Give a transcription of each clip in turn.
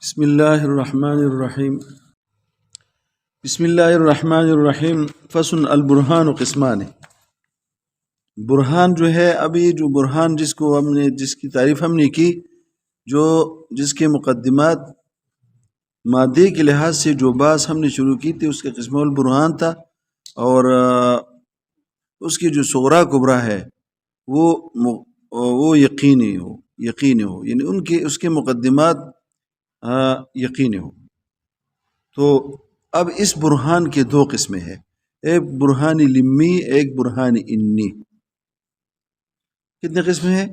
بسم اللہ الرحمن الرحیم بسم اللہ الرحمن الرحیم فصل البرہان و قسمان. برہان جو ہے، ابھی جو برہان جس کی تعریف ہم نے کی، جس کے مقدمات مادے کے لحاظ سے جو بحث ہم نے شروع کی تھی، اس کا قسم البرہان تھا، اور اس کی جو صغرا کبرا ہے وہ یقینی ہو، یعنی اس کے مقدمات یقینی ہو. تو اب اس برہان کے دو قسمیں ہیں، ایک برہان لمی، ایک برہان انی. کتنے قسمیں ہیں؟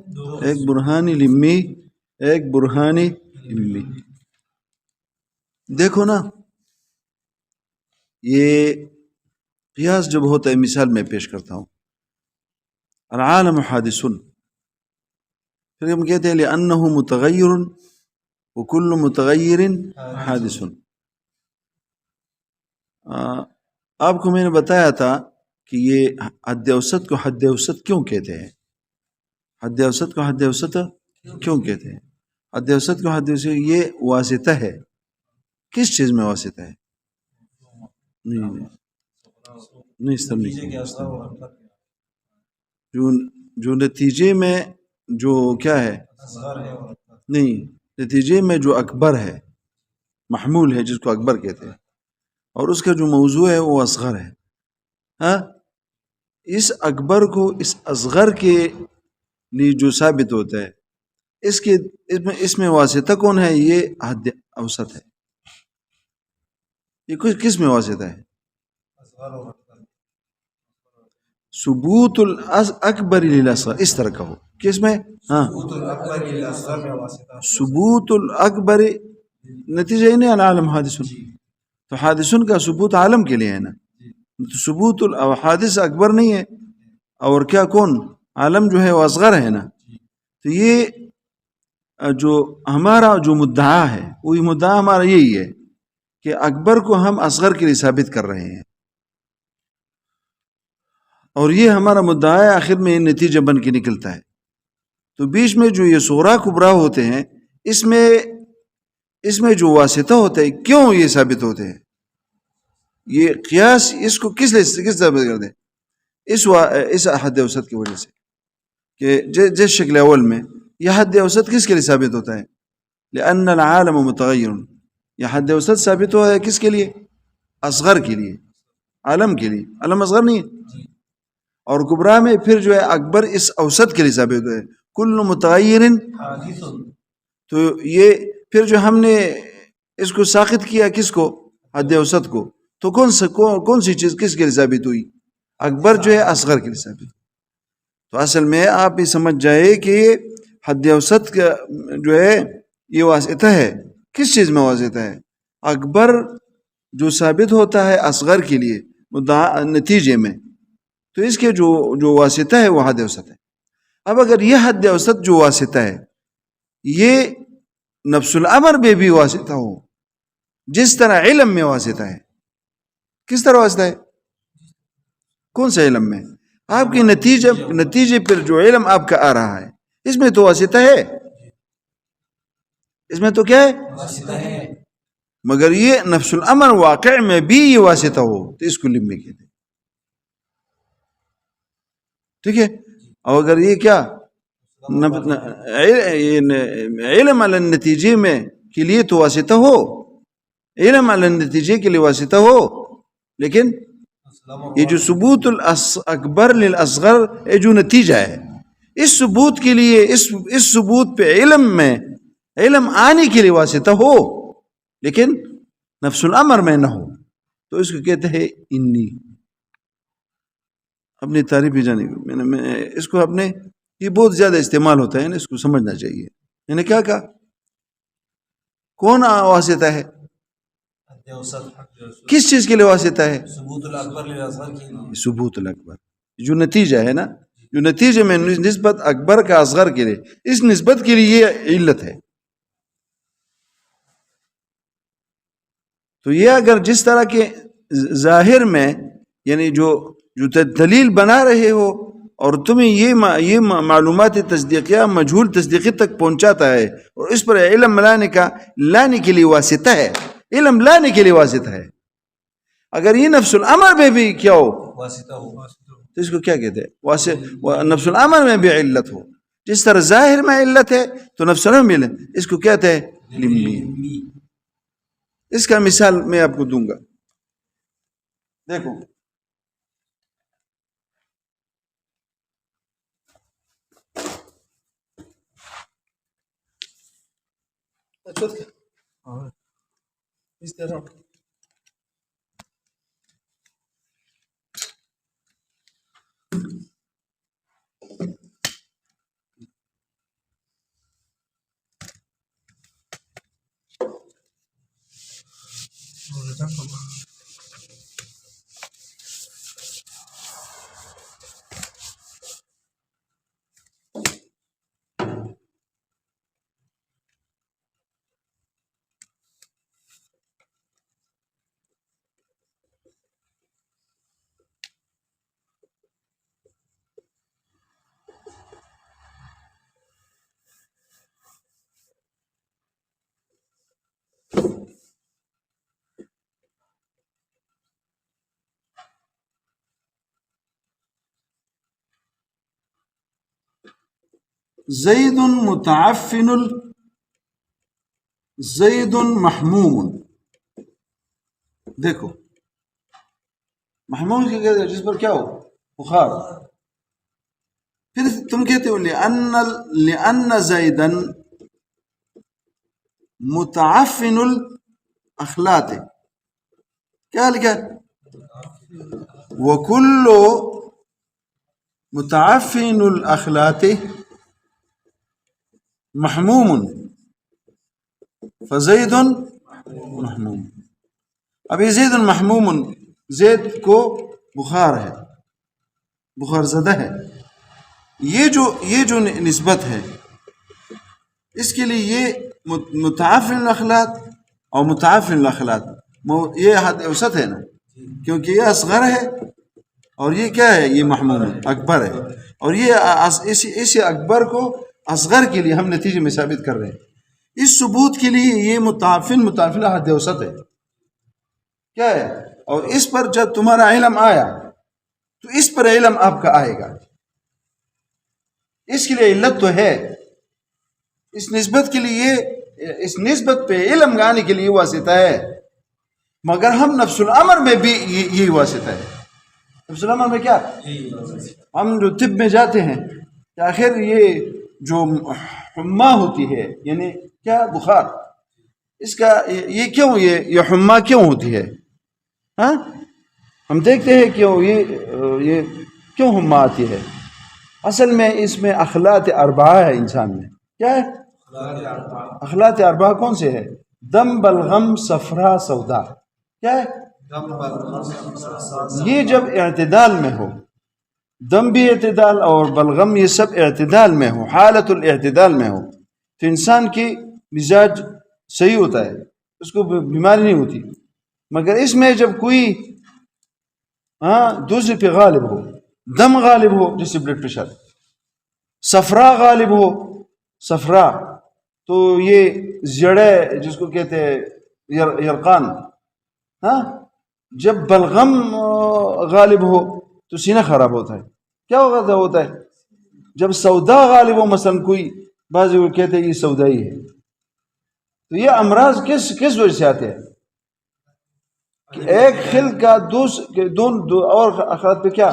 ایک برہان لمی، ایک برہان انی. دیکھو نا، یہ قیاس جب ہوتا ہے، مثال میں پیش کرتا ہوں. العالم حادث، پھر ہم کہتے ہیں لأنہ متغیر وکل متغیر حادث. آپ کو میں نے بتایا تھا کہ یہ حد اوسط کو حد اوسط کیوں کہتے ہیں. حد اوسط کو حد اوسط کیوں کہتے ہیں؟ حد اوسط کو حد اوسط، یہ واسطہ ہے. کس چیز میں واسطہ ہے؟ نہیں اس طرح نہیں، جو نتیجے میں جو کیا ہے، نہیں، نتیجے میں جو اکبر ہے، محمول ہے، جس کو اکبر کہتے ہیں، اور اس کا جو موضوع ہے وہ اصغر ہے. ہاں، اس اکبر کو اس اصغر کے لیے جو ثابت ہوتا ہے، اس میں واسطہ کون ہے؟ یہ حد اوسط ہے. یہ کس میں واسطہ ہے؟ ثبوت الاکبر للاصغر، اس طرح کا ہو. کس میں؟ ہاں، ثبوت الاکبر، نتیجہ ہی نہیں العالم حادث. تو حادثن کا ثبوت عالم کے لیے ہے نا، تو ثبوت الحادث اکبر نہیں ہے، اور کیا کون؟ عالم جو ہے وہ اصغر ہے نا. تو یہ جو ہمارا جو مدعا ہے، وہی مدعا ہمارا یہی ہے کہ اکبر کو ہم اصغر کے لیے ثابت کر رہے ہیں، اور یہ ہمارا مدعا ہے. آخر میں یہ نتیجہ بن کے نکلتا ہے. تو بیچ میں جو یہ صغرا کبرا ہوتے ہیں، اس میں جو واسطہ ہوتا ہے، کیوں یہ ثابت ہوتے ہیں؟ یہ قیاس اس کو کس ثابت کر دیں؟ اس حد اوسط کی وجہ سے، کہ جس شکل اول میں یہ حد اوسط کس کے لیے ثابت ہوتا ہے؟ لأن العالم متغیر. یہ حد اوسط ثابت ہوا ہے کس کے لیے؟ اصغر کے لیے، عالم کے لیے. عالم اصغر نہیں ہے. اور کبرا میں پھر جو ہے اکبر اس اوسط کے لیے ثابت ہوا ہے، کل متغیر. تو یہ پھر جو ہم نے اس کو ساقط کیا، کس کو؟ حد اوسط کو. تو کون سی چیز کس کے لیے ثابت ہوئی؟ اکبر جو ہے اصغر کے لیے ثابت. تو اصل میں آپ یہ سمجھ جائے کہ حد اوسط کا جو ہے یہ واسطہ ہے. کس چیز میں واسطہ ہے؟ اکبر جو ثابت ہوتا ہے اصغر کے لیے نتیجے میں، تو اس کے جو واسطہ ہے وہ حد اوسط ہے. اب اگر یہ حد اوسط جو واسطہ ہے، یہ نفس الامر میں بھی واسطہ ہو، جس طرح علم میں واسطہ ہے. کس طرح واسطہ ہے؟ کون سے علم میں؟ آپ کے نتیجے پر جو علم آپ کا آ رہا ہے، اس میں تو واسطہ ہے. اس میں تو کیا ہے؟ واسطہ ہے. مگر یہ نفس الامر واقع میں بھی یہ واسطہ ہو تو اس کو لمی کہتے ہیں. ٹھیک ہے. اور اگر یہ کیا علم علی النتیجے میں کے لیے تو واسطہ ہو، علم علی النتیجے کے لیے واسطہ ہو، لیکن یہ جو ثبوت الاکبر للاصغر، یہ جو نتیجہ ہے، اس ثبوت کے لیے، اس ثبوت پہ علم آنے کے لیے واسطہ ہو، لیکن نفس الامر میں نہ ہو، تو اس کو کہتے ہیں انی. اپنی تعریف بھی جانے میں اس کو اپنے یہ بہت زیادہ استعمال ہوتا ہے نا، اس کو سمجھنا چاہیے. یعنی کیا کہا؟ کون واسطہ ہے؟ کس چیز کے لیے واسطہ ہے؟ ثبوت الاکبر، جو نتیجہ ہے نا، جو نتیجے میں نسبت اکبر کا اصغر کے لیے، اس نسبت کے لیے یہ علت ہے. تو یہ اگر جس طرح کے ظاہر میں، یعنی جو دلیل بنا رہے ہو اور تمہیں یہ معلومات تصدیقیہ مجہول تصدیقی تک پہنچاتا ہے، اور اس پر علم لانے کے لیے واسطہ ہے، علم لانے کے لیے واسطہ ہے۔ اگر یہ نفس الامر میں بھی کیا ہو واسطہ ہو تو اس کو کیا کہتے ہیں؟ نفس الامر میں بھی علت ہو، جس طرح ظاہر میں علت ہے تو نفس الامر میں علت، اس کو کہتے ہیں لمی۔ اس کا مثال میں آپ کو دوں گا، دیکھو اس طرح زید متعفن زید محموم، دیکھو محموم کی کہتے ہیں جس پر کیا ہو بخار، پھر تم کہتے ہو لأن زیدا متعفن الاخلاط، کیا لکھا وکل متعفن الاخلاط محموم فزید محموم۔ اب یہ زید محموم، زید کو بخار ہے، بخار زدہ ہے، یہ جو نسبت ہے اس کے لیے یہ متعفن الاخلاط اور متعفن الاخلاط یہ حد اوسط ہے نا، کیونکہ یہ اصغر ہے اور یہ کیا ہے، یہ محموم اکبر ہے، اور یہ اسی اکبر کو اصغر کے لیے ہم نتیجے میں ثابت کر رہے ہیں۔ اس ثبوت کے لیے یہ متعفن حد اوسط ہے، کیا ہے، اور اس پر جب تمہارا علم آیا تو اس پر علم آپ کا آئے گا، اس کے لیے علت تو ہے، اس نسبت کے لیے، اس نسبت پہ علم آنے کے لیے واسطہ ہے، مگر ہم نفس الامر میں بھی یہی واسطہ ہے۔ نفس الامر میں کیا، ہم جو طب میں جاتے ہیں کہ آخر یہ جو حما ہوتی ہے، یعنی کیا بخار، اس کا یہ کیوں، یہ حما کیوں ہوتی ہے، ہاں ہم دیکھتے ہیں کہ یہ کیوں حما آتی ہے، اصل میں اس میں اخلاط اربعہ ہے انسان میں، کیا ہے اخلاط اربعہ کون سے ہے؟ دم، بلغم، صفرا، سودا، کیا ہے یہ جب اعتدال میں ہو، دم بھی اعتدال اور بلغم، یہ سب اعتدال میں ہو، حالت الاعتدال میں ہو تو انسان کی مزاج صحیح ہوتا ہے، اس کو بیماری نہیں ہوتی۔ مگر اس میں جب کوئی دوسرے پہ غالب ہو، دم غالب ہو جیسے بلڈ پریشر، صفرا غالب ہو، صفرا تو یہ زیڑے جس کو کہتے ہیں یرقان، جب بلغم غالب ہو تو سینہ خراب ہوتا ہے، کیا ہوتا ہے جب سودا غالب ہو، مثلا کوئی بعض وہ کہتے ہیں یہ سودائی ہے، تو یہ امراض کس وجہ سے آتے ہیں کہ ایک خل کا دو اور اخراط پہ کیا،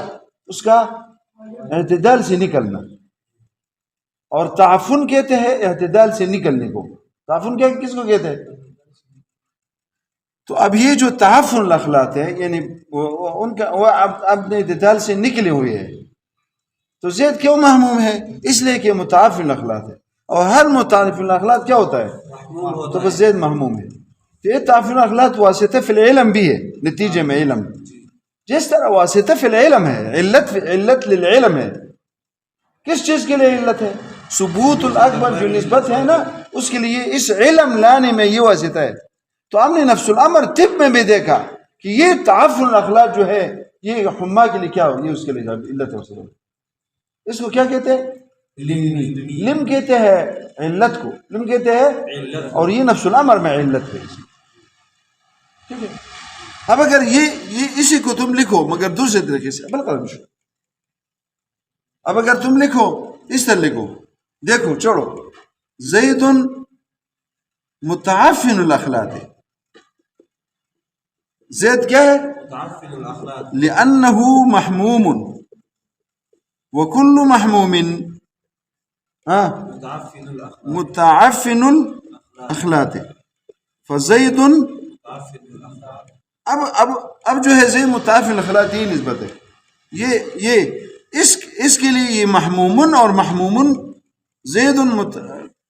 اس کا اعتدال سے نکلنا، اور تعفن کہتے ہیں اعتدال سے نکلنے کو، تعفن کس کو کہتے ہیں؟ تو اب یہ جو تعفن الاخلاط ہے، یعنی ان کا وہ اپنے اعتدال سے نکلے ہوئے ہیں، تو زید کیوں محموم ہے؟ اس لیے کہ متعفن الاخلاط ہے، اور ہر متعفن الاخلاط کیا ہوتا ہے، تو بس زید محموم ہے۔ تو یہ تعفن الاخلاط واسطہ فی العلم بھی ہے، نتیجے میں علم، جس طرح واسطہ فی العلم ہے، علت للعلم ہے، کس چیز کے لیے علت ہے؟ ثبوت الاکبر جو نسبت ہے نا، اس کے لیے اس علم لانے میں یہ واسطہ ہے۔ تو ہم نے نفس الامر طب میں بھی دیکھا کہ یہ تعفن الاخلاط جو ہے، یہ حما کے لیے کیا ہو، یہ اس کے لیے علت ہے۔ اس کو کیا کہتے ہیں؟ لم کہتے ہیں علت کو، لم کہتے ہیں، اور یہ نفس الامر میں علت ہے. ٹھیک ہے. اب اگر یہ اسی کو تم لکھو مگر دوسرے طریقے سے، اب اگر تم لکھو اس طرح لکھو، دیکھو چھوڑو، زید متعفن الاخلاق ہے. زید کیا ہے؟ لأنه محموم، وكل محموم متعفن الاخلاق. فزید اب جو ہے زید متعفن الاخلاق یہ نسبت ہے. یہ اس کے لیے یہ محمومن اور محمومن زید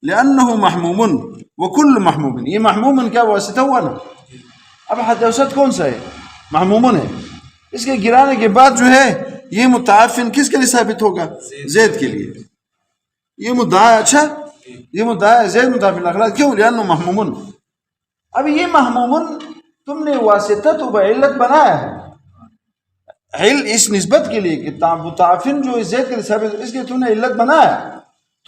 لأنه محمومن وكل محمومن. یہ محمومن کیا واسطہ ہوا نا. اب حد اوسط کون سا ہے؟ محمومن ہے. اس کے گرانے کے بعد جو ہے یہ متعفن کس کے لیے ثابت ہوگا؟ زید کے لیے. یہ مدعا ہے. اچھا یہ مدعا ہے زید متعفن الاخلاق. کیوں؟ لأنه محمومن. اب یہ محمومن تم نے واسطہ تو بعلت بنایا ہے، اس نسبت کے لیے کہ متعفن جو زید کے لیے ثابت، اس کے تم نے علت بنایا.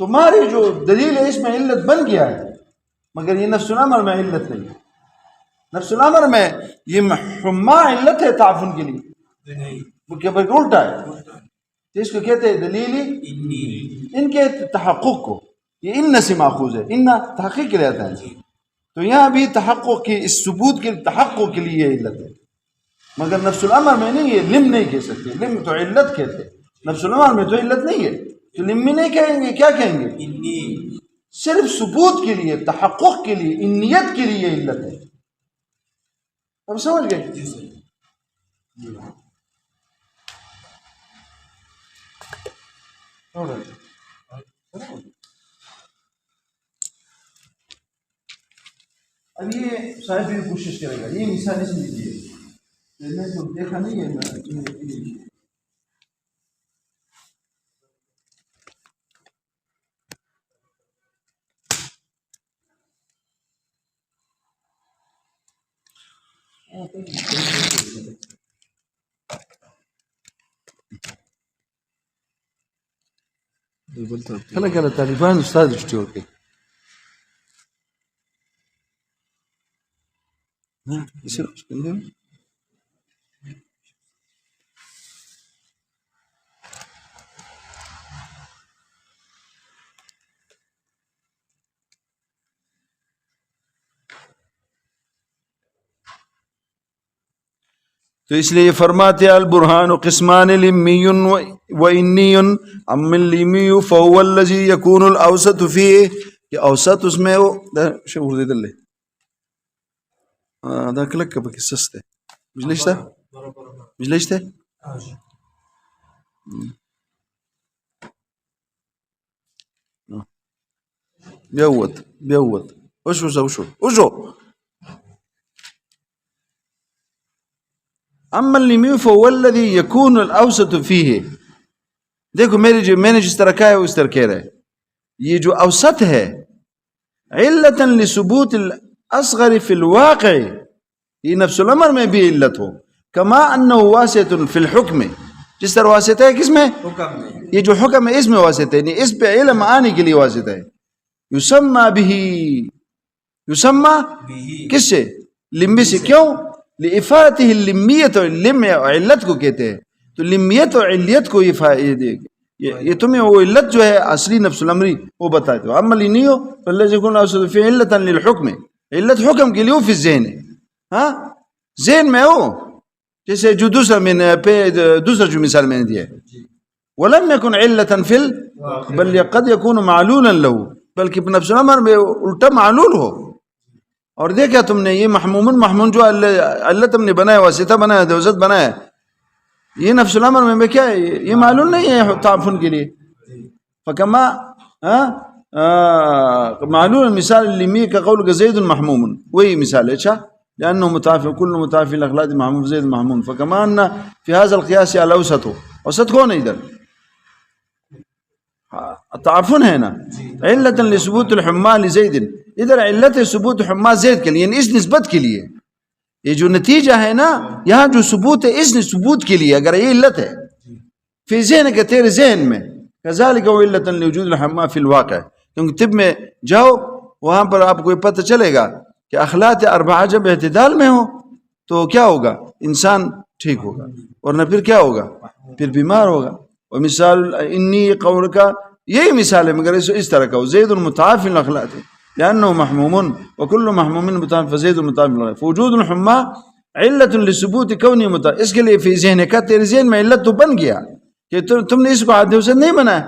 تمہاری جو دلیل ہے اس میں علت بن گیا ہے، مگر یہ نفس الامر میں علت نہیں ہے. نفس الامر میں یہ حما علت ہے تعفن کے لیے، وہ الٹا ہے. اس کو کہتے ہیں دلیلی ان کے تحقق کو. یہ ان سے ماخوذ ہے، ان تحقیق کے لیے آتا ہے. تو یہاں بھی تحقق کی اس ثبوت کے تحقق کے لیے علت ہے، مگر نفس الامر میں نہیں ہے. لم نہیں کہہ سکتے، لم تو علت کہتے ہیں، نفس الامر میں تو علت نہیں ہے. تو لم میں نہیں کہیں گے، کیا کہیں گے؟ صرف ثبوت کے لیے، تحقق کے لیے، انیت کے لیے علت ہے. اب سمجھ گئے؟ اب یہ صاحب بھی کوشش کرے گا. یہ مثال اس لیجیے، میں نے تو دیکھا نہیں ہے. خلق على طالبان استاذ اشتوكي يصير اسكندر. تو اس لیے فرماتے البرهان قسمان لمی و انی. اما اللمی فهو الذي يكون الاوسط فيه، کہ اوسط اس میں وہ شو ورد دلے ذاك لك بك سسته مش ليش ده مش ليش ده بيوت وشو اما اللي فهو الذي يكون الاوسط فيه. دیکھو میں نے جس طرح کہا ہے اس طرح کہہ رہا ہے. یہ جو اوسط ہے علتا لثبوت الاصغر فی الواقع، یہ نفس الامر میں بھی علت ہو. کما انه واسط فی الحکم، جس طرح واسطہ ہے کس میں؟ حکم میں. یہ جو حکم ہے اس میں واسطہ ہے، اس پہ علم آنے کے لیے واسطہ ہے. یسمى به، یسمى کس سے؟ لمی سے. کیوں؟ لافادته اللمیت، لم علت کو کہتے ہیں. تو لمیت اور علیت کو یہ تمہیں وہ علت جو ہے اصلی نفس الامری وہ بتاتے ہو. اما نہیں ہو فالذی يكون اوسط فی علتا للحکم، علت حکم کے لیے وہ فی الذہن ہے. ہاں ذہن میں ہو، جیسے جو دوسرا جو مثال میں نے دیا ہے. ولم يكن علتا فی بل قد يكون معلولا له، بلکہ نفس الامر میں الٹا معلول ہو. اور دیکھا تم نے یہ محموم جو اللہ تم نے بنایا، واسطہ بنایا، دوزت بنایا، یہ نفس الامر میں کیا ہے؟ یہ معلوم نہیں ہے تعفن کے لیے. فکما معلوم مثال لمی کا قول کا زید محموم، وہی مثال ہے. اچھا لأنه متعفن، كل متعفن الاخلاق محموم زید محموم. فكما ان في هذا القياس على اوسط، اوسط کون ہے ادھر؟ تعفن ہے نا. علت لثبوت الحما لزید، ادھر علت ثبوت حما زید کے لیے، یعنی اس نسبت کے لیے. یہ جو نتیجہ ہے نا یہاں جو ثبوت ہے اس ثبوت کے لیے، اگر یہ علت ہے فی ذہن کے تیرے ذہن میں، کذالک وعلۃ لوجود الحمام فی الواقع، کیونکہ طب میں جاؤ وہاں پر آپ کو پتہ چلے گا کہ اخلاق اربعہ جب اعتدال میں ہو تو کیا ہوگا، انسان ٹھیک ہوگا، ورنہ پھر کیا ہوگا، پھر بیمار ہوگا. ومثال انی قول کا یہی مثال ہے، مگر اس طرح کا زید المتعافی الاخلاق لانه محموم وكل محموم متعافی فزید المتعافی الاخلاق فوجود الحما علت لثبوت کونی متعافی. اس کے لیے فی ذہن کا تیرے ذہن میں علت تو بن گیا کہ تم نے اس کو عادی سے نہیں بنایا،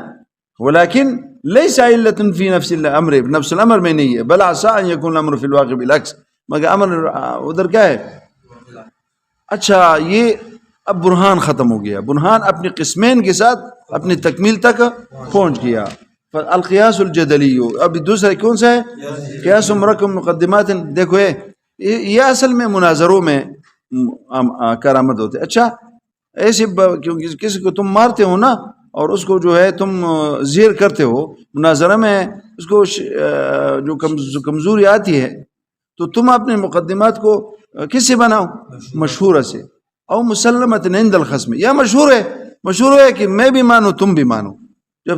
ولیکن لیس علت فی نفس الامر، نفس الامر میں نہیں ہے، بل عسى ان يكون الامر فی الواقع بالعکس، مگر امر ادھر کیا ہے. اچھا یہ اب برہان ختم ہو گیا، برہان اپنی قسمین کے ساتھ اپنی تکمیل تک پہنچ گیا. القیاس الجدلی، اب دوسرا کون سا ہے، قیاس مرکب مقدمات. دیکھو یہ اصل میں مناظروں میں کارآمد ہوتے. اچھا ایسے کیونکہ کسی کو تم مارتے ہو نا اور اس کو جو ہے تم زیر کرتے ہو مناظرہ میں، اس کو جو کمزوری آتی ہے تو تم اپنے مقدمات کو کس سے بناؤ، مشہورہ سے، او مسلمت عند الخصم، یا مشہور ہے کہ میں بھی مانوں تم بھی مانو. جب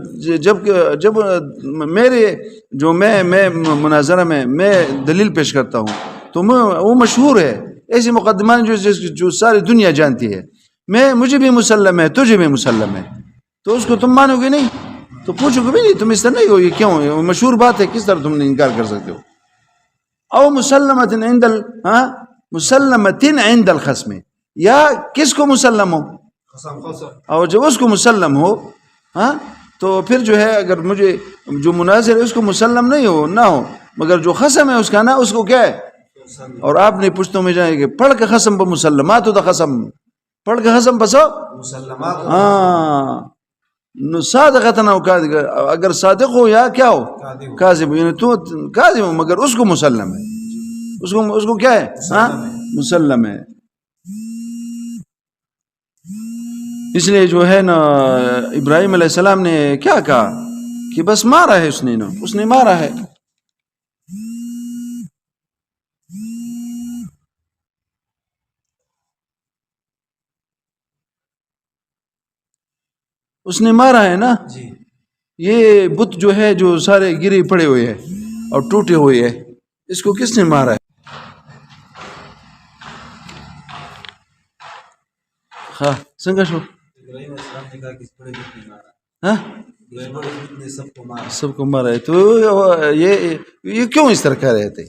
میرے جو میں مناظرہ میں دلیل پیش کرتا ہوں تو وہ مشہور ہے. ایسی مقدمات جو ساری دنیا جانتی ہے، مجھے بھی مسلم ہے تجھے بھی مسلم ہے، تو اس کو تم مانو گے نہیں، تو پوچھو گے بھی نہیں تم اس طرح نہیں ہو، یہ کیوں مشہور بات ہے، کس طرح تم نے انکار کر سکتے ہو. او مسلمت عند الخصم، یا کس کو مسلم ہو، اور جب اس کو مسلم ہو تو پھر جو ہے اگر مجھے جو مناظر ہے اس کو مسلم نہیں ہو نہ ہو، مگر جو خصم ہے اس کا نا اس کو کیا ہے. اور آپ نے پشتوں میں جائیں کہ پڑھ کے خصم پر مسلمات دا خصم، پڑھ کے خصم بسو صادقتنا، اگر صادق ہو یا کیا ہو کاذب، یعنی تو کاذب ہو مگر اس کو مسلم ہے، اس کو کیا ہے مسلم ہے. اس لیے جو ہے نا ابراہیم علیہ السلام نے کیا کہا کہ بس مارا ہے اس نے مارا ہے. اس نے مارا ہے نا. یہ بت جو ہے جو سارے گرے پڑے ہوئے ہیں اور ٹوٹے ہوئے ہیں، اس کو کس نے مارا ہے؟ ہاں سنگا شو سب کو مارا ہے. تو یہ کیوں اس طرح کہہ رہے تھے؟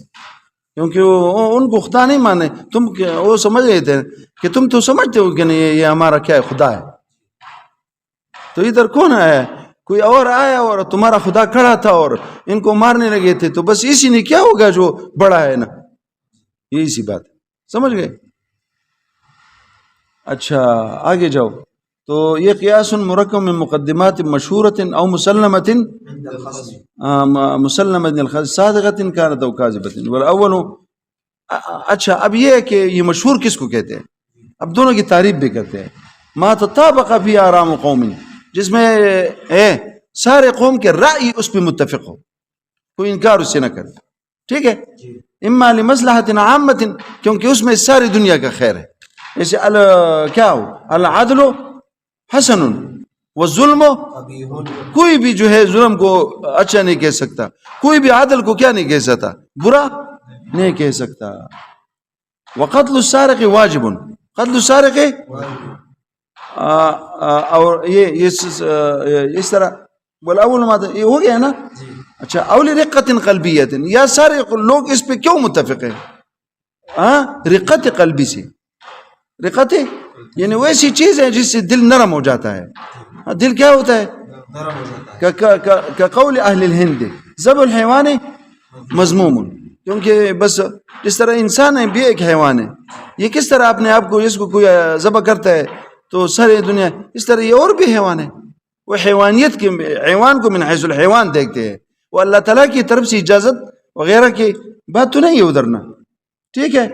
کیونکہ ان کو خدا نہیں مانے. تم وہ سمجھ رہے تھے کہ تم تو سمجھتے ہو کہ نہیں یہ ہمارا کیا ہے، خدا ہے. تو ادھر کون آیا، کوئی اور آیا اور تمہارا خدا کھڑا تھا اور ان کو مارنے لگے تھے، تو بس اسی نے کیا ہوگا جو بڑا ہے نا، یہی سی بات سمجھ گئے. اچھا آگے جاؤ. تو یہ قیاس مرکب من مقدمات مشہورت او مسلمت صادقت کانت او کاذبت والاول. اچھا اب یہ ہے کہ یہ مشہور کس کو کہتے ہیں، اب دونوں کی تعریف بھی کرتے ہیں. ما تطابق فی آرام قوم، جس میں سارے قوم کے رائے اس پہ متفق ہو، کوئی انکار اس سے نہ کرے، ٹھیک ہے. اما لمصلحت عامت، کیونکہ اس میں ساری دنیا کا خیر ہے. جیسے کیا ہو العدل حسن والظلم، کوئی بھی جو ہے ظلم کو اچھا نہیں کہہ سکتا، کوئی بھی عدل کو کیا نہیں کہہ سکتا، برا نہیں کہہ سکتا. وقتل السارق واجب، قتل السارق اور یہ اس طرح والاول یہ ہو گیا نا. اچھا اول رقت قلبیت، یا سارے لوگ اس پہ کیوں متفق ہیں؟ رقت قلبی سے، رقت یعنی ویسی چیز ہے جس سے دل نرم ہو جاتا ہے. دل کیا ہوتا ہے، کقول اہل الہند ذبح الحیوان مذموم، کیونکہ بس جس طرح انسان ہے بھی ایک حیوان ہے، یہ کس طرح اپنے آپ کو اس کو کوئی ذبح کرتا ہے تو ساری دنیا اس طرح یہ اور بھی حیوان ہے. وہ حیوانیت کے حیوان کو من حیث الحیوان دیکھتے ہیں، وہ اللہ تعالیٰ کی طرف سے اجازت وغیرہ کی بات تو نہیں ہے ادھر نا، ٹھیک ہے.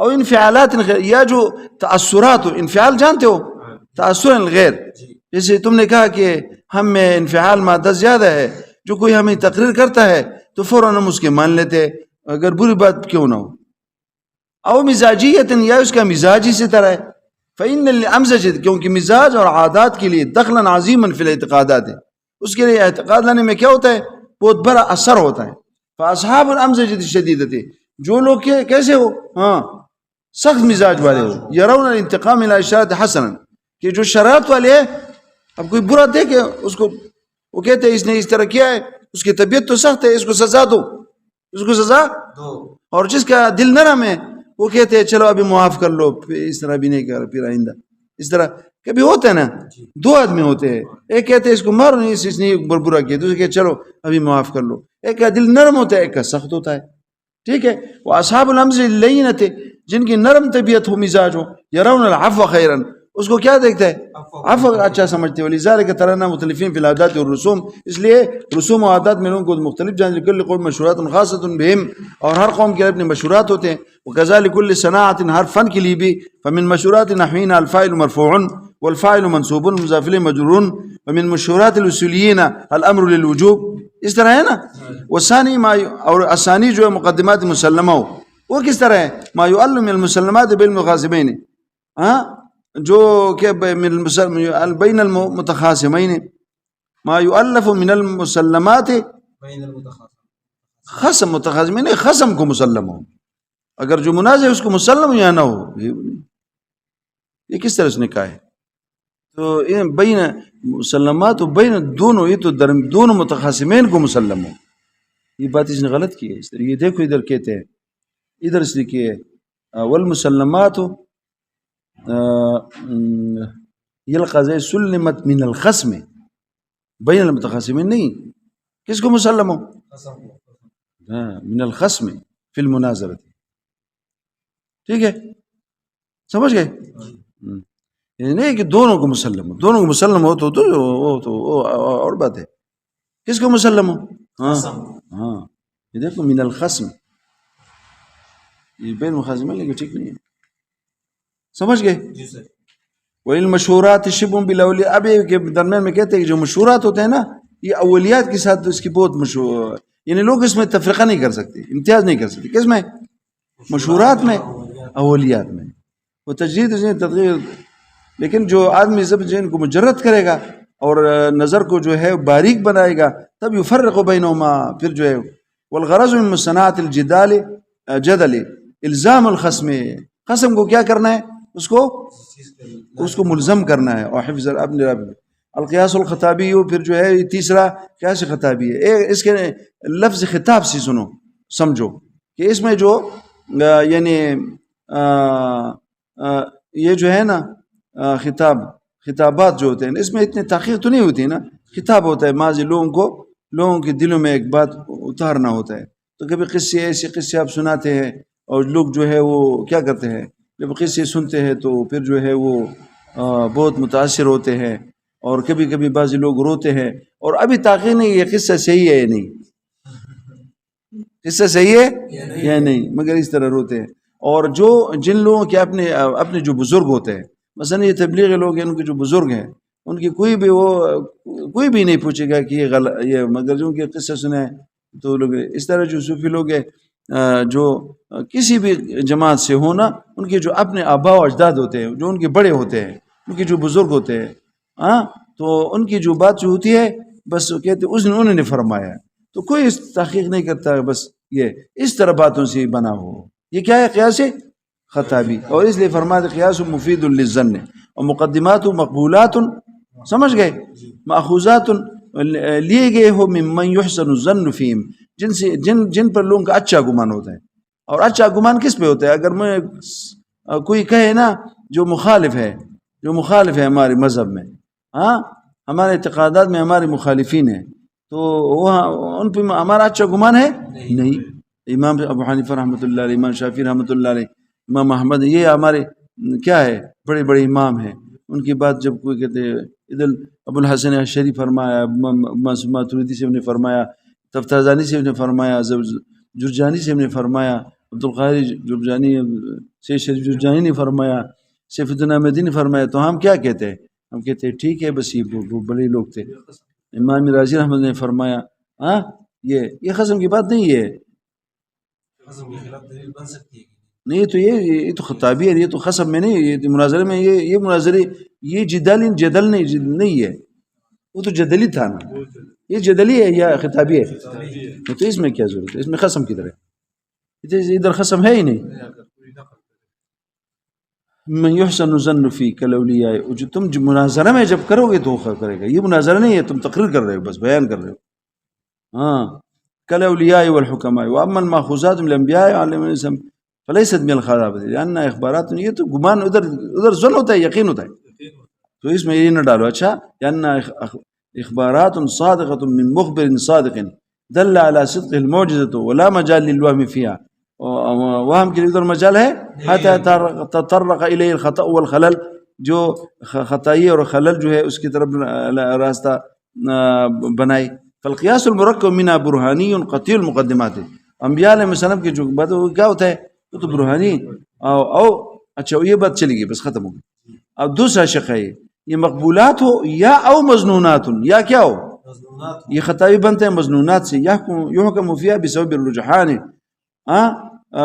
اور انفعالات یا جو تأثرات، انفعال جانتے ہو تأثر الغیر، جیسے تم نے کہا کہ ہم میں انفعال مادہ زیادہ ہے، جو کوئی ہمیں تقریر کرتا ہے تو فوراً ہم اس کے مان لیتے اگر بری بات کیوں نہ ہو. او مزاجیت، یا اس کا مزاج اسی طرح ہے. فإن الامزج، کیونکہ مزاج اور عادات کے لیے دخلا عظیما فی الاعتقادات ہے، اس کے لیے اعتقاد لانے میں کیا ہوتا ہے؟ بہت بڑا اثر ہوتا ہے. فاصحاب الامزجۃ الشدیدۃ، جو لوگ کیسے ہو؟ ہاں سخت مزاج والے ہو. یرون الانتقام الی اشارۃ حسنا، کہ جو شرارت والے ہیں، اب کوئی برا دیکھے اس کو وہ کہتے ہیں اس نے اس طرح کیا ہے، اس کی طبیعت تو سخت ہے، اس کو سزا دو، اس کو سزا دو. اور جس کا دل نرم ہے وہ کہتے ہیں چلو ابھی معاف کر لو، پھر اس طرح بھی نہیں کر، پھر آئندہ اس طرح. کبھی ہوتا ہے نا، دو آدمی ہوتے ہیں، ایک کہتے ہیں اس کو مارو نہیں، اس نے برا کیا، دوسرے کہتے چلو ابھی معاف کر لو. ایک کا دل نرم ہوتا ہے، ایک کا سخت ہوتا ہے. ٹھیک ہے. وہ اصحاب الامزجۃ اللینۃ، جن کی نرم طبیعت ہو، مزاج ہو، یرون العفو خیرا، اس کو کیا دیکھتا ہے؟ عفو اچھا سمجھتے ہیں. ولذالک ترانا مختلفین فی العادات والرسوم، اس لیے رسوم و عادات میں لوگوں کو مختلف جان. لکل قوم مشہورات خاصۃ بہم، اور ہر قوم کے اپنے مشہورات ہوتے ہیں. وکذالک کل صناعۃ، ہر فن کے لیے بھی. فمن مشہورات نحوینا الفاعل مرفوع والفاعل منصوب مضاف الیہ مجرور. ومن مشہورات الاصولیین الامر للوجوب، اس طرح ہے نا. والثانی ما، اور الثانی جو ہے مقدمات مسلمہ ہو، وہ کس طرح ہے؟ ما يعلم المسلمات بالمخاصمین، ہاں جو کہ بین المتخاصمین، ما یؤلف من المسلمات خصم، متخاصمین خصم کو مسلم ہو. اگر جو منازع اس کو مسلم یا نہ ہو، یہ کس طرح اس نے کہا ہے؟ تو بین مسلمات و بین دونوں، یہ تو دونوں متخاصمین کو مسلم ہو. یہ بات اس نے غلط کی ہے. اس طرح یہ دیکھو ادھر کہتے ہیں، ادھر اس نے کی ہے والمسلمات یلقى زي سلمت من الخصم بین المتخاصمین، نہیں، کس کو مسلم ہو؟ من الخصم فی المناظرہ. ٹھیک ہے، سمجھ گئے؟ یہ نہیں کہ دونوں کو مسلم ہو، دونوں کو مسلم ہو تو اور بات ہے. کس کو مسلم ہو؟ ہاں یہ دیکھو من الخصم، یہ بین مخاصمین لیکن ٹھیک نہیں ہے. سمجھ گئے؟ جی سر. والمشہورات شبہ بالاولیاء، اب کے درمیان میں کہتے ہیں کہ جو مشہورات ہوتے ہیں نا، یہ اولیات کے ساتھ اس کی بہت مشہور، یعنی لوگ اس میں تفریقہ نہیں کر سکتے، امتیاز نہیں کر سکتے. کس میں؟ مشہورات میں، اولیات میں. وہ تجدید تدغیر. لیکن جو آدمی جب جن کو مجرد کرے گا اور نظر کو جو ہے باریک بنائے گا، تب یفرق بینہما، پھر جو ہے. والغرض من صناعت الجدال جدل الزام الخصم، خصم کو کیا کرنا ہے؟ اس کو ملزم کرنا ہے. اور حفظ اپنے رب. القیاس الخطابی، پھر جو ہے تیسرا قیاس خطابی ہے. اس کے لفظ خطاب سے سنو، سمجھو کہ اس میں جو یعنی یہ جو ہے نا خطابات جو ہوتے ہیں، اس میں اتنی تاخیر تو نہیں ہوتی نا. خطاب ہوتا ہے ماضی، لوگوں کے دلوں میں ایک بات اتارنا ہوتا ہے. تو کبھی قصے، ایسے قصے آپ سناتے ہیں اور لوگ جو ہے وہ کیا کرتے ہیں، جب قصے سنتے ہیں تو پھر جو ہے وہ بہت متاثر ہوتے ہیں، اور کبھی کبھی بعض لوگ روتے ہیں. اور ابھی تاخیر نہیں، یہ قصہ صحیح ہے یا نہیں، قصہ صحیح ہے یا نہیں، مگر اس طرح روتے ہیں. اور جن لوگوں کے اپنے جو بزرگ ہوتے ہیں، مثلا یہ تبلیغ لوگ ہیں، ان کے جو بزرگ ہیں، ان کی کوئی بھی نہیں پوچھے گا کہ یہ مگر جو ان کے قصہ سنے تو لوگ. اس طرح جو صوفی لوگ ہیں، جو کسی بھی جماعت سے ہونا، ان کے جو اپنے آباء و اجداد ہوتے ہیں، جو ان کے بڑے ہوتے ہیں، ان کے جو بزرگ ہوتے ہیں، تو ان کی جو بات جو ہوتی ہے، بس کہتے انہوں نے فرمایا ہے، تو کوئی اس تحقیق نہیں کرتا. بس یہ اس طرح باتوں سے بنا ہو. یہ کیا ہے؟ قیاس خطابی. اور اس لیے فرماتے قیاس مفید للظن اور مقدمات مقبولات، سمجھ گئے، ماخوذات لیے گئے ہو ممن یحسن الظن فیہم، جن پر لوگوں کا اچھا گمان ہوتا ہے. اور اچھا گمان کس پہ ہوتا ہے؟ اگر میں کوئی کہے نا جو مخالف ہے ہمارے مذہب میں، ہمارے اعتقادات میں ہمارے مخالفین ہیں، تو وہ ان پہ ہمارا اچھا گمان ہے نہیں. امام ابو حنیفہ رحمۃ اللہ علیہ، امام شافعی رحمۃ اللہ علیہ، امام احمد، یہ ہمارے کیا ہے، بڑے بڑے امام ہیں. ان کی بات جب کوئی کہتے ہیں، ادھر ابو الحسن اشعری فرمایا، ماتریدی سے نے فرمایا، تفتازانی سے نے فرمایا، جرجانی سے نے فرمایا، عبدالقاہر جرجانی، سید شریف جرجانی نے فرمایا، سیف الدین احمدی نے فرمایا. تو ہم کیا کہتے ہیں؟ ہم کہتے ہیں ٹھیک ہے، بس یہ بڑے لوگ تھے. امام راضی رحمۃ نے فرمایا. یہ قسم کی بات نہیں ہے، نہیں تو یہ تو خطابی ہے، یہ تو قسم میں نہیں، یہ مناظرے میں، یہ مناظرے، یہ جدل نہیں ہے. وہ تو جدلی تھا نا، یہ جدلی ہے یا خطابی ہے؟ تو اس میں کیا ضرورت ہے؟ اس میں قسم کی طرح ادھر قسم ہے ہی نہیں. من یحسن ظن فی کالاولیاء، جو تم مناظرہ میں جب کرو گے تو کرے گا. یہ مناظرہ نہیں ہے، تم تقریر کر رہے ہو، بس بیان کر رہے ہو. ہاں کالاولیاء والحکماء واما الماخوذات من الانبیاء علیہم السلام فلیست من الخرابۃ لان اخبارات، یہ تو گمان ادھر ظن ہوتا ہے، یقین ہوتا ہے. تو اس میں یہ نہ ڈالو. اچھا لان اخبارات صادقۃ من مخبر صادق دل على صدق المعجزۃ ولا مجال للوهم فيها، وہم کے لیے ادھر مجال ہے حتی تطرق الیہ الخطأ والخلل، جو خطائی اور خلل جو ہے اس کی طرف راستہ بنائی. فالقیاس المرکب منها برہانی قطعی المقدمات، انبیاء علیہ السلام کی جو بات وہ کیا ہوتا ہے وہ تو برہانی او اچھا یہ بات چلی گئی، بس ختم ہو گئی. اب دوسرا شق ہے یہ مقبولات ہو یا او مظنونات، یا کیا ہو یہ خطائی بنتے ہیں مظنونات سے. یحکم فیہا بسبب الرجحان،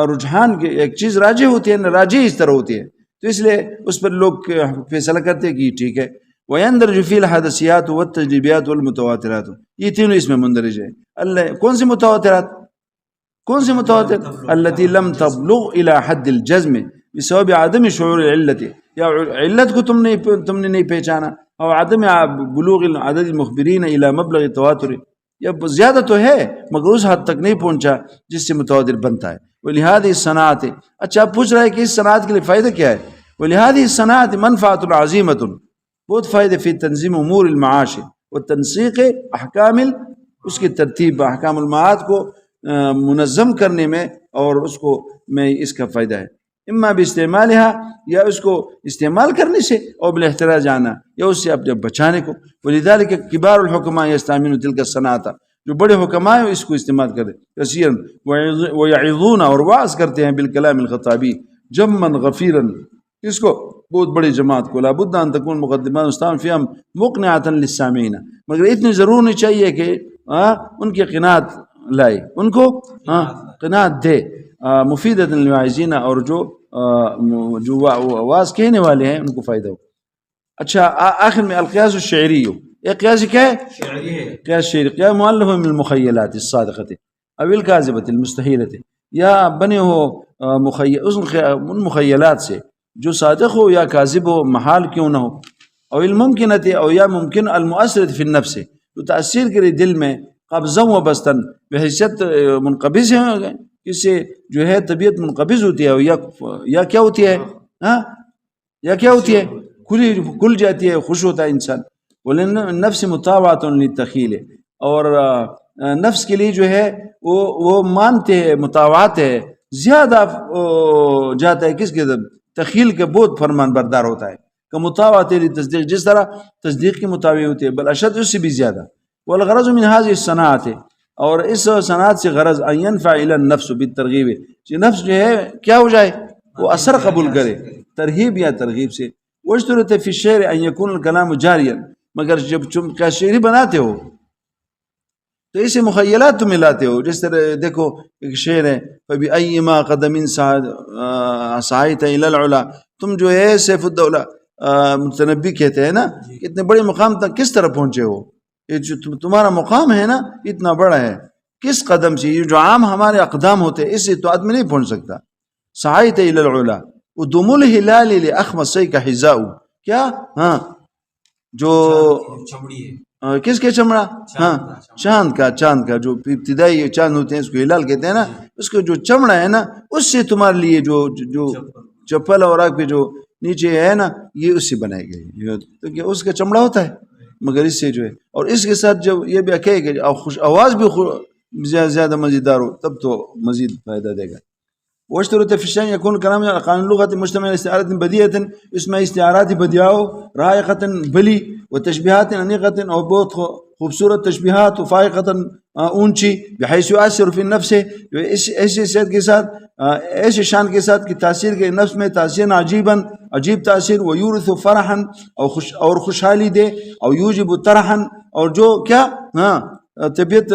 رجحان کی ایک چیز راجح ہوتی ہے، راجح اس طرح ہوتی ہے تو اس لیے اس پر لوگ فیصلہ کرتے ہیں کہ ٹھیک ہے. وَيَنْدَرْجُ فِي الْحَدَثِيَاتُ وَالتَّجْرِيبِيَاتُ وَالْمُتَوَاتِرَاتُ، یہ تینوں اس میں مندرج ہے. اللہ کون سی متواترات؟ کون سی متواتر؟ التي لم تبلغ الى حد الجزم بسبب عدم شعور العلت، یا علت کو تم نے نہیں پہچانا، اور عدم بلوغ عدد المخبرین الى مبلغ التواتر، یا زیادہ تو ہے مگر اس حد تک نہیں پہنچا جس سے متواتر بنتا ہے. ولہذا الصناعت، اچھا آپ پوچھ رہے ہیں کہ اس صنعت کے لیے فائدہ کیا ہے؟ ولہذا الصناعت منفعۃ عظیمۃ، بہت فائدے فی تنظیم امور المعاش و تنسیق احکام، اس کی ترتیب احکام المعاد کو منظم کرنے میں، اور اس کو میں اس کا فائدہ ہے. اما باستعمالها، یا اس کو استعمال کرنے سے، اور بالاحتراز عنها، یا اس سے اپنے بچانے کو. ولذلك کبار الحکماء یستعملون تلك الصناعة، جو بڑے حکماء اس کو استعمال کرتے کثیرا ویعظون، اور واعظ کرتے ہیں بالکلام الخطابی جما غفیرا، اس کو بہت بڑی جماعت کو. لابد ان تكون مقدمات استعمال فيها مقنعة للسامعين، مگر اتنی ضرور نہیں چاہیے کہ ان کی قناعت لائے، ان کو قناعت دے. مفیدۃ للواعظین، اور جو واعظ کہنے والے ہیں ان کو فائدہ ہو. اچھا آخر میں القیاس الشعری، ایک قیاس کیا ہے؟ شعری ہے. قیاس شعری، قیاس مؤلف من المخیلات الصادقۃ او الکاذبۃ المستحیلۃ، یا بنے ہو ان مخیلات سے جو صادق ہو یا کاذب ہو، محال کیوں نہ ہو. او الممکنۃ، او یا ممکن المؤثرۃ فی النفس، جو تاثیر کرے دل میں، قبضا و بستن، بحیثیت منقبض ہے، اس سے جو ہے طبیعت منقبض ہوتی ہے، یا کیا ہوتی ہے، یا کیا ہوتی ہے، کھل جاتی ہے، خوش ہوتا ہے انسان. نفس مطاوعۃ للتخیل، اور نفس کے لیے جو ہے وہ مانتے ہیں، مطاوعات ہے، زیادہ جاتا ہے کس کے تخیل کے، بہت فرمان بردار ہوتا ہے. کہ مطاوعات تصدیق، جس طرح تصدیق کی مطابق ہوتی ہے، بل اشد اس سے بھی زیادہ. والغرض من هذه الصناعات، اور اس صنعت سے غرض ان ينفع الى النفس بالترغیب، کہ نفس جو ہے کیا ہو جائے، وہ اثر قبول کرے ترغیب یا ترغیب سے. واشترط في الشعر ان يكون الكلام جاريا، مگر جب تم کا شعری بناتے ہو تو اسے مخیلات تم ملاتے ہو. جس طرح دیکھو ایک شعر ہے، فبأيما قدم سعيت الى العلا، تم جو ہے سیف الدولہ متنبی کہتے ہیں نا، اتنے بڑے مقام تک کس طرح پہنچے ہو، یہ جو تمہارا مقام ہے نا اتنا بڑا ہے، کس قدم سے، یہ جو عام ہمارے اقدام ہوتے ہیں اس سے تو آدمی نہیں پہنچ سکتا. سعيت الى العلا ودم الهلال لاخمص کا حذاء، کیا جو کس کے چمڑا، چاند کا جو ابتدائی چاند ہوتے ہیں اس کو ہلال کہتے ہیں نا، اس کو جو چمڑا ہے نا اس سے تمہارے لیے جو چپل اور آگ پہ جو نیچے ہے نا یہ اس سے بنائے گئے، تو اس کا چمڑا ہوتا ہے، مگر اس سے جو ہے، اور اس کے ساتھ جب یہ بھی کہے کہ آواز بھی زیادہ مزیدار ہو تب تو مزید فائدہ دے گا. واشترط في الشيء يكون الكلام على قانون اللغة مجتمع استعارات بديهة، اسمها استعارات بديعة رائقة بلی، وتشبيهات أنيقة، اور بہت خوبصورت تشبیہات فائقة اونچی، بحيث يؤثر في النفس، ایسی صحت کے ساتھ، ایسے شان کے ساتھ کہ تاثیر کے نفس میں تاثیر عجیب تاثیر، ويورث فرحا، اور خوشحالی دے، اور يوجب طرحا، اور جو کیا طبیعت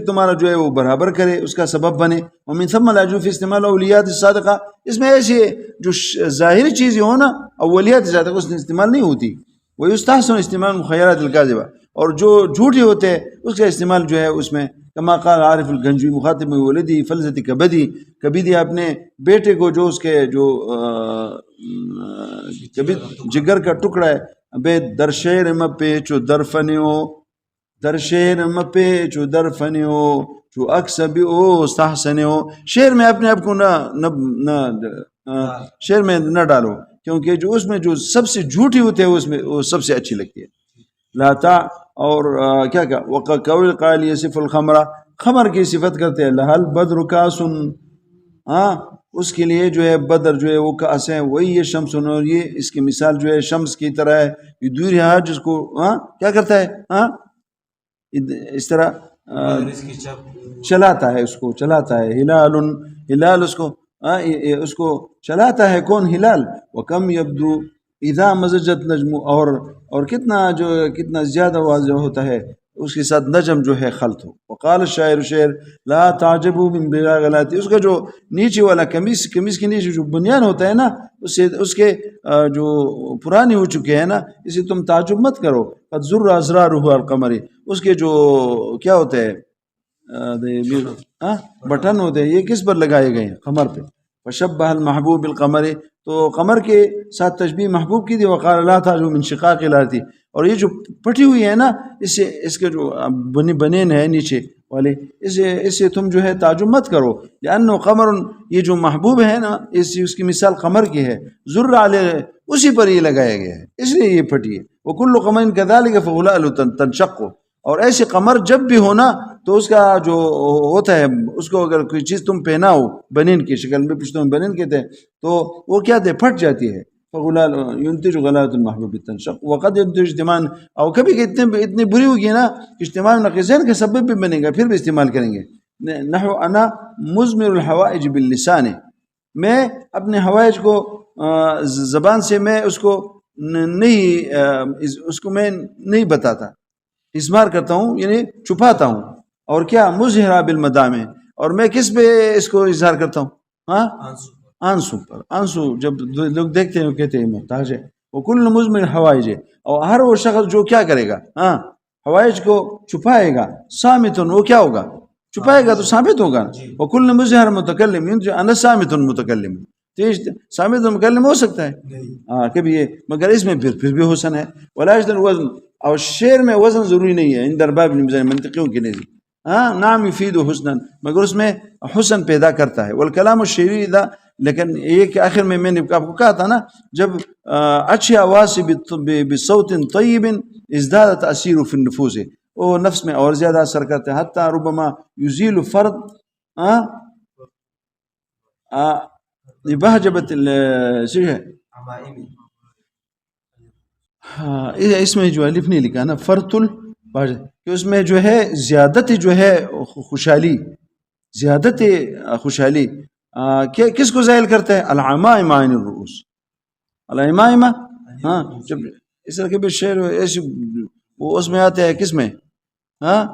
تمہارا جو ہے وہ برابر کرے، اس کا سبب بنے. ومن ثم لا يجوز في استعمال الاولیات الصادقہ، اس میں ایسی جو ظاہری چیزیں ہوں نا اولیات صادقہ اس میں استعمال نہیں ہوتی. ويستحسن استعمال مخیرات الکاذبہ، اور جو جھوٹے ہوتے ہیں اس کا استعمال جو ہے اس میں، کما قال عارف الگنجوی مخاطب ولدی فلذتی کبدی اپنے بیٹے کو جو اس کے جو جگر کا ٹکڑا ہے، بے درشیر مپے چو درفنیو، درشیر مپے چو درفنیو چو اکسبی او استحسنیو، شعر میں اپنے آپ کو نہ شعر میں نہ ڈالو، کیونکہ جو اس میں جو سب سے جھوٹی ہوتے ہیں اس میں وہ سب سے اچھی لگتی ہے. لاتا اور کیا کہا وقول قائل یصف الخمرہ، خمر کی صفت کرتے ہیں، لہل بدر کاسن، ہاں اس کے لیے جو ہے بدر جو ہے وہ کاس ہے، وہی یہ شمس، اور یہ اس کی مثال جو ہے شمس کی طرح ہے، یہ دور ہے جس کو ہاں کیا کرتا ہے، ہاں اس طرح چلاتا ہے، اس کو چلاتا ہے، ہلال ہلال اس کو چلاتا ہے کون، ہلال. وکم یبدو اذا مزجت نجم، اور کتنا زیادہ واضح ہوتا ہے اس کے ساتھ نجم جو ہے خلط ہو. وقال الشاعر، شعر لا تعجبوا من بلا غلاتی، اس کا جو نیچے والا قمیص کے نیچے جو بنیان ہوتا ہے نا، اس کے جو پرانی ہو چکے ہیں نا، اسے تم تعجب مت کرو. قد ذر ازرارہ القمر، اس کے جو کیا ہوتے ہیں بٹن ہوتے ہیں، یہ کس پر لگائے گئے ہیں، قمر پہ. فشبہ المحبوب بالقمر، تو قمر کے ساتھ تشبیہ محبوب کی دی. وقال لا تعجبوا من شقاق الارض، اور یہ جو پٹی ہوئی ہے نا، اس کے جو بنین ہے نیچے والے، اسے تم جو ہے تعجب مت کرو. لأنه قمر، یہ جو محبوب ہے نا، اس کی مثال قمر کی ہے. ذر علیہ، اسی پر یہ لگایا گیا ہے، اس لیے یہ پھٹی ہے. وکل قمر كذلك فغلال تنشق، اور ایسے قمر جب بھی ہونا تو اس کا جو ہوتا ہے، اس کو اگر کوئی چیز تم پہنا ہو بنین کی شکل میں، پشتوں میں بنین کہتے ہیں، تو وہ کیا دے پھٹ جاتی ہے. فغلال ينتج غلالة المحبوب تنشق وقد ينتج اجتماع، اور کبھی کہ اتنی بری ہوگی نا اجتماع نقیزین کا سبب بھی بنے گا، پھر بھی استعمال کریں گے. نحو انا مزمر الحوائج باللسان، میں اپنے حوائج کو زبان سے میں اس کو میں نہیں بتاتا، اظہار کرتا ہوں یعنی چھپاتا ہوں. اور کیا مظہرہ بالمدام، اور میں کس پہ اس کو اظہار کرتا ہوں، ہاں آنسو پر. آنسو جب لوگ دیکھتے ہیں وہ کہتے ہیں محتاج ہے. وہ کل مزمر حوائج، اور ہر وہ شخص جو کیا کرے گا، ہاں حوائج کو چھپائے گا، صامتن، وہ کیا ہوگا، چھپائے گا تو ثابت ہوگا. وہ کل مظہر متکلم، انا صامت متکلم، صامت متکلم ہو سکتا ہے ہاں کبھی یہ، مگر اس میں پھر بھی حسن ہے. ولا يجدر وزن، اور شعر میں وزن ضروری نہیں ہے، عند ارباب الميزان، منطقیوں کے نزدیک ہاں نام یفید حسنا، مگر اس میں حسن پیدا کرتا ہے. والکلام الشعری اذا، لیکن یہ کہ آخر میں نے آپ کو کہا تھا نا، جب اچھی آواز سے بصوت طیب ازداد تاثیر فی النفوس، وہ نفس میں اور زیادہ اثر کرتے ہیں. حتی ربما یزیل فرد بہجبت اس میں جو الف نہیں لکھا نا، فرط کہ اس میں جو ہے زیادت جو ہے خوشحالی، زیادت خوشحالی کس کو ظاہر کرتا ہے، العمائم عن الرؤوس، العمائم، ہاں جب اس طرح کے شعر ایسے وہ اس میں آتے ہیں، کس میں، ہاں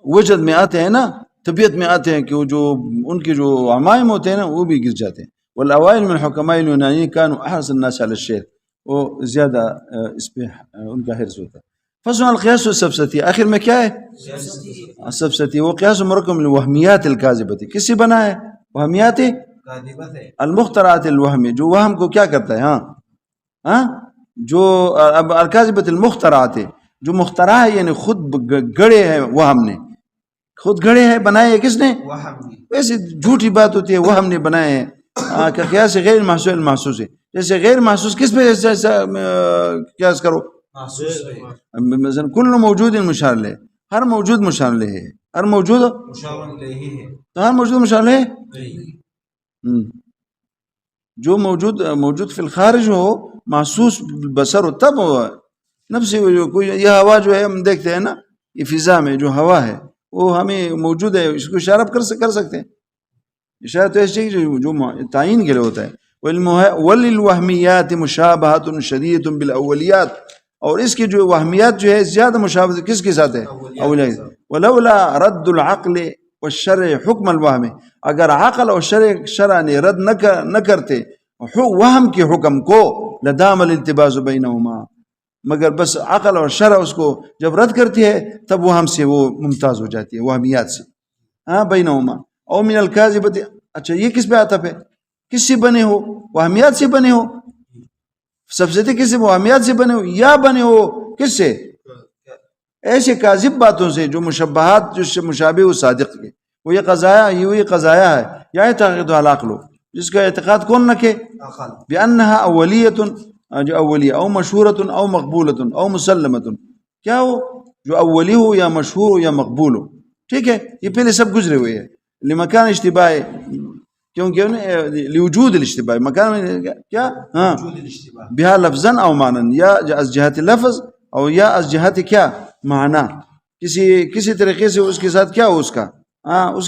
وجد میں آتے ہیں نا، طبیعت میں آتے ہیں کہ وہ جو ان کے جو عمائم ہوتے ہیں نا وہ بھی گر جاتے ہیں. والاوائل من حکماء اليونانیین كانوا احرص الناس على الشعر، وہ زیادہ اس پہ ان کا حرص ہوتا ہے. فصل القیاس السفسطی، آخر میں کیا ہے، السفسطی وہ قیاس مرکب من الوہمیات الکاذبۃ، کس سے بنا ہے، وہمیات المخترعات الوہمی، جو وہم کو کیا کرتا ہے، ہاں جو الکاذبۃ المخترعات، جو مخترع ہے یعنی خود گڑے ہیں، وہم نے خود گڑے ہیں، بنائے ہیں کس نے، ویسے جھوٹی بات ہوتی ہے، وہم نے بنائے ہیں. کہ قیاس غیر محسوس المحسوس ہے، جیسے غیر محسوس کس پہ قیاس کرو، مثلا کل موجود مشار لے، ہر موجود مشار لے ہے، ہر موجود تو ہر موجود مشار لے، جو موجود فی الخارج ہو، محسوس بصر ہو، تب ہو نفسی. کوئی یہ ہوا جو ہے ہم دیکھتے ہیں نا، یہ فضا میں جو ہوا ہے وہ ہمیں موجود ہے، اس کو اشارہ کر سکتے ہیں. اشارہ تو ایسی جو تعین کے لیے ہوتا ہے. وللوہمیات مشابہۃ شدیدۃ بالاولیات، اور اس کی جو وہمیات جو ہے زیادہ مشابہت کس کے ساتھ ہے، اولیات. ولولا رد العقل والشرع حکم الوہم، اگر عقل اور شرع نے رد نہ کرتے وہم کے حکم کو، لدام الالتباس بینہما، مگر بس عقل اور شرع اس کو جب رد کرتی ہے تب وہ ہم سے وہ ممتاز ہو جاتی ہے وہمیات سے. ہاں بینہما او من الکاذبۃ. اچھا یہ کس پہ آتا ہے؟ کس سے بنے ہو؟ وہمیات سے بنے ہو. سب سے کس سے؟ وہمیات سے بنے ہو یا بنے ہو کس سے؟ ایسے کاذب باتوں سے جو مشبہات جس سے مشابہ و صادق کے. وہ یہ قضایا ہے یا تاخذ العقل جس کا اعتقاد کون رکھے؟ بانها اولیۃ جو اولیہ او مشہورۃ او مقبولۃ او مسلمۃ. کیا ہو جو اولی ہو یا مشہور ہو یا مقبول ہو. ٹھیک ہے یہ پہلے سب گزرے ہوئے ہیں. لمکان اشتباہ کیونکہ لوجود الاشتباہ مکان میں کیا ہاں بہا لفظا او معنی یا از جہت لفظ او یا از جہت کیا معنی کسی طریقے سے اس کے ساتھ کیا ہو اس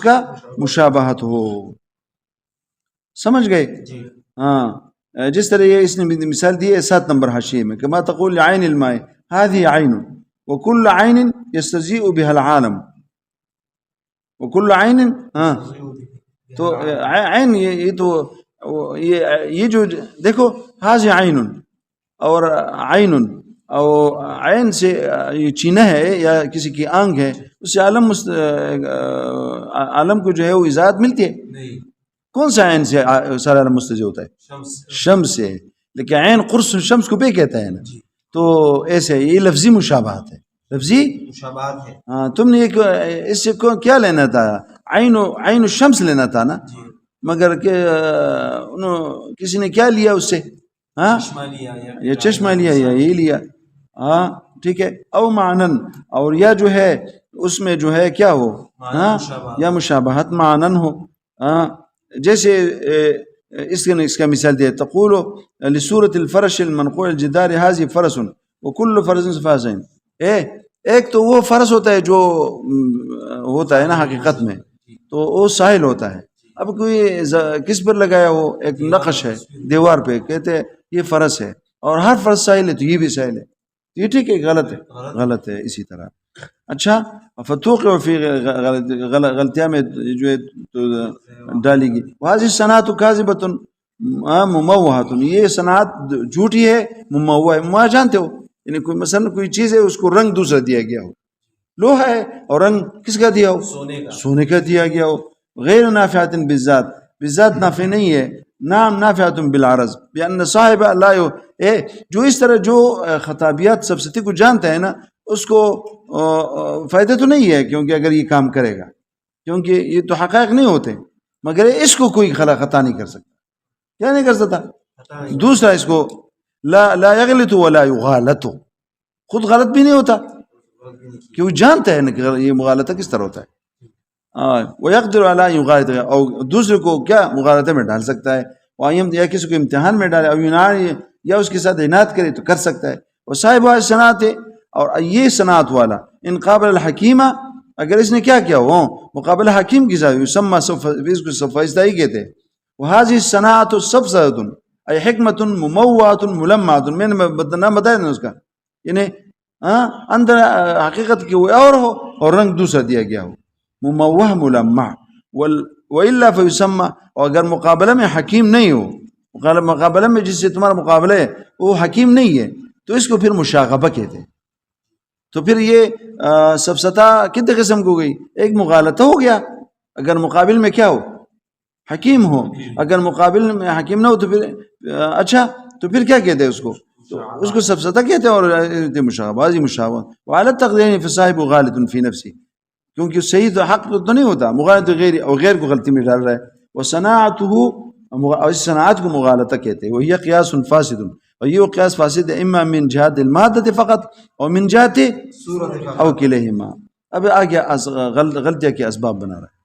کا مشابہت ہو. سمجھ گئے؟ ہاں جس طرح یہ اس نے مثال دی ہے 7 نمبر حاشیے میں کما تقول عین الماء هذه عین وكل عین يستضيء بها العالم وكل عین ہاں تو عین یہ تو یہ جو دیکھو هذه عین اور عین اور عین سے یہ چینہ ہے یا کسی کی آنکھ ہے اس سے عالم کو جو ہے وہ اجازت ملتی ہے. کون سا عین سے سارا عالم مستضی ہوتا ہے؟ شمس سے. لیکن عین قرص شمس کو بے کہتا ہے نا. تو ایسے یہ لفظی مشابہت ہے. لفظی مشابہت ہے. ہاں تم نے اس سے کیا لینا تھا؟ عین الشمس لینا تھا نا. مگر کہ کسی نے کیا لیا اس سے؟ ہاں یہ چشمہ لیا یا یہ لیا. ہاں ٹھیک ہے. او معنن اور یا جو ہے اس میں جو ہے کیا ہو ہاں یا مشابہت معنن ہو. ہاں جیسے اس کا مثال دیا تقول لسورة الفرش المنقوع الجدار هذه فرس وكل فرس فاسين. ایک تو وہ فرس ہوتا ہے جو ہوتا ہے نا حقیقت میں تو وہ ساحل ہوتا ہے. اب کوئی کس پر لگایا ہو ایک نقش ہے دیوار پہ کہتے ہیں یہ فرس ہے اور ہر فرس ساحل ہے تو یہ بھی ساحل ہے. یہ ٹھیک ہے غلط ہے. اسی طرح اچھا فتوق فی غلطیاں میں جو ہے ڈالی گی. واضح صنعت کاذبۃ مموہۃ. یہ صنعت جھوٹی ہے مموہ ہے. مموہ جانتے ہو یعنی کوئی مثلا کوئی چیز ہے اس کو رنگ دوسرا دیا گیا ہو. لوہا ہے اور رنگ کس کا دیا ہو؟ سونے کا دیا گیا ہو. غیر نافعۃ بالذات نافع نہیں ہے. نام نافعۃ بالعرض بان صاحب لا جو اس طرح جو خطابیات سب سے کو جانتا ہے نا اس کو فائدہ تو نہیں ہے کیونکہ اگر یہ کام کرے گا کیونکہ یہ تو حقائق نہیں ہوتے. مگر اس کو کوئی خطا نہیں کر سکتا. کیا نہیں کر سکتا؟ دوسرا اس کو لا یغلط ولا یغالط. خود غلط بھی نہیں ہوتا کہ وہ جانتا ہے نا کہ یہ مغالطہ کس طرح ہوتا ہے. وَيَقْدِرُ عَلَىٰ يُغَالِطَ اور دوسرے کو کیا مغالطے میں ڈال سکتا ہے. یا کسی کو امتحان میں ڈالے یا اس کے ساتھ عنایت کرے تو کر سکتا ہے. اور صاحب صنعت ہے اور یہ صنعت والا ان قابل الحکیمہ اگر اس نے کیا ہو مقابل حکیم کی ساتھ یسمى اس کو سفائستائی کہتے ہیں. وهذه الصناعة السفسطة أي حکمت مموعة ملمعة. میں نے نام بتایا نا اس کا یعنی اندر حقیقت کی وہ اور ہو اور رنگ دوسرا دیا گیا ہو. مموہ ملمع وإلا فيسمى. اور اگر مقابلہ میں حکیم نہیں ہو مقابلہ میں جس سے تمہارا مقابلہ ہے وہ حکیم نہیں ہے تو اس کو پھر مشاغبہ کہتے ہیں. تو پھر یہ سفسطہ کتنے قسم کو گئی؟ ایک مغالطہ ہو گیا اگر مقابل میں کیا ہو حکیم ہو. اگر مقابل میں حکیم نہ ہو تو پھر اچھا تو پھر کیا کہتے ہیں اس کو؟ تو اس کو سفسطہ کہتے ہیں اور مشاغبہ مشاغبہ. وعلى التقدير فصاحب غالط في نفسه کیونکہ صحیح تو حق تو نہیں ہوتا مغالط غیر کو غلطی میں ڈال رہا ہے. وصناعته اس صنعت کو مغالطہ کہتے ہیں. وہی قیاس فاسد اور یہ قیاس فاسد ہے اما من جهات المادة فقط اور من جهات او کلیہما. اب آگے غلطیہ کے اسباب بنا رہا ہے.